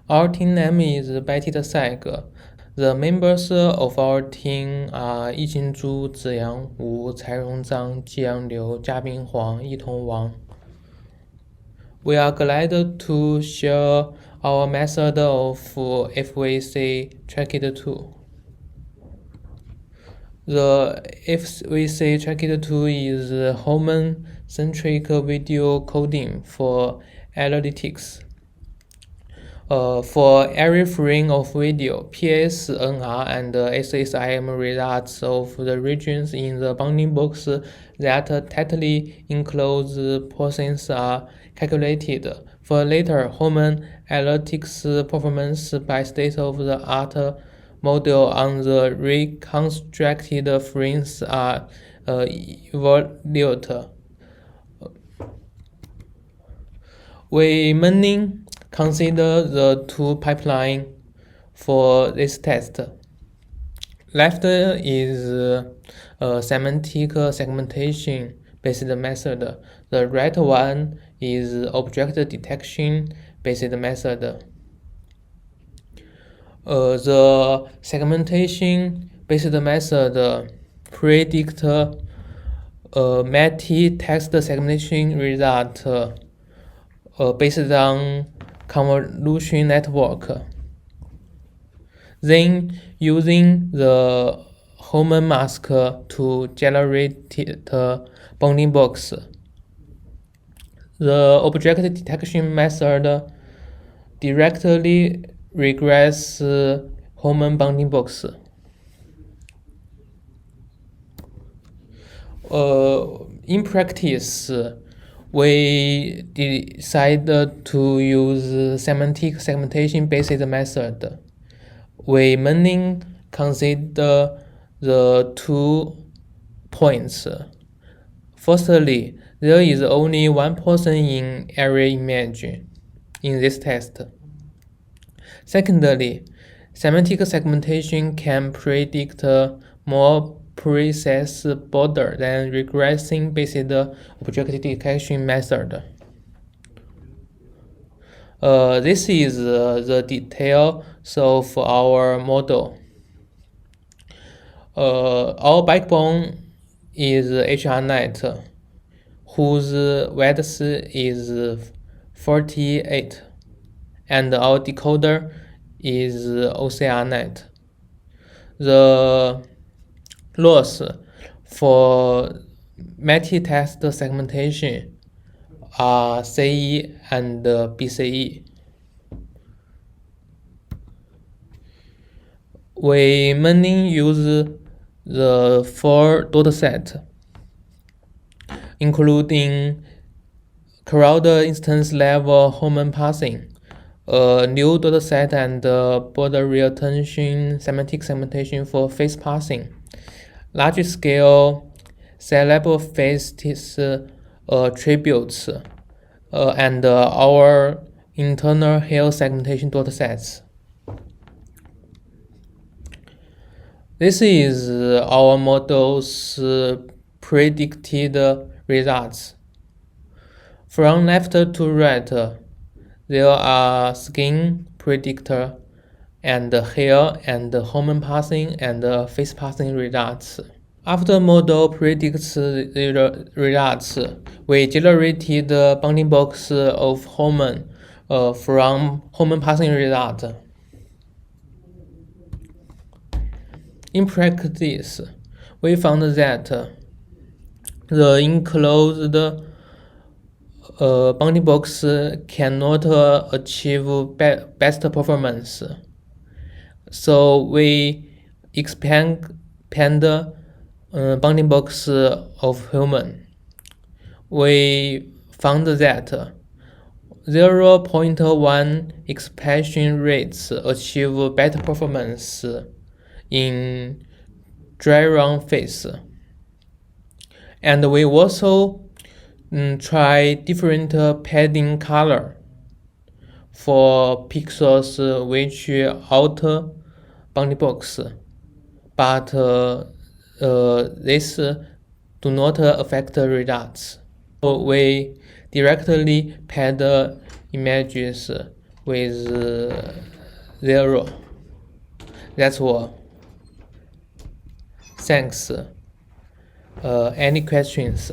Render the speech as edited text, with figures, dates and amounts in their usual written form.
Our team name is ByteDance. The members of our team are 易金珠、子阳吴、柴荣章、季阳刘、嘉宾黄、一通王。We are glad to share our method of FVC tracked tool. The FVC tracked tool is Human-Centric video coding for analytics. For every frame of video, PS, NR, and SSIM results of the regions in the bounding box that tightly enclosed portions are calculated. For later human analytics performance by state-of-the-art model on the reconstructed frames are evaluated. We mainly consider the two pipelines for this test. Left is semantic segmentation based method. The right one is object detection based method. The segmentation based method predict multi-text segmentation result based on convolution network. Then, using the Human mask to generate bounding box. The object detection method directly regress Human bounding box. In practice, we decided to use semantic segmentation based method. We mainly consider the 2 points. Firstly, there is only one person in every image in this test. Secondly, semantic segmentation can predict more precise border than regressing based object detection method. This is the details of our model. Our backbone is HRNet, whose width is 48, and our decoder is OCRNet. The loss for multi-text segmentation are CE and BCE. We mainly use the 4 dataset, including crowd instance level Human parsing, a new dataset, and border retention semantic segmentation for face parsing, large scale syllable face attributes, and our internal hair segmentation datasets. This is our model's predicted results. From left to right, there are skin predictor and hair and Human parsing and face parsing results. After model predicts the results, we generated the bounding box of Human from Human parsing result. In practice, we found that the enclosed bounding box cannot achieve best performance. So we expand bounding box of Human. We found that 0.1 expansion rates achieve better performance in dry run phase. And we also try different padding color for pixels which alter bounding box, but this do not affect the results. So we directly pad images with 0. That's all. Thanks. Any questions?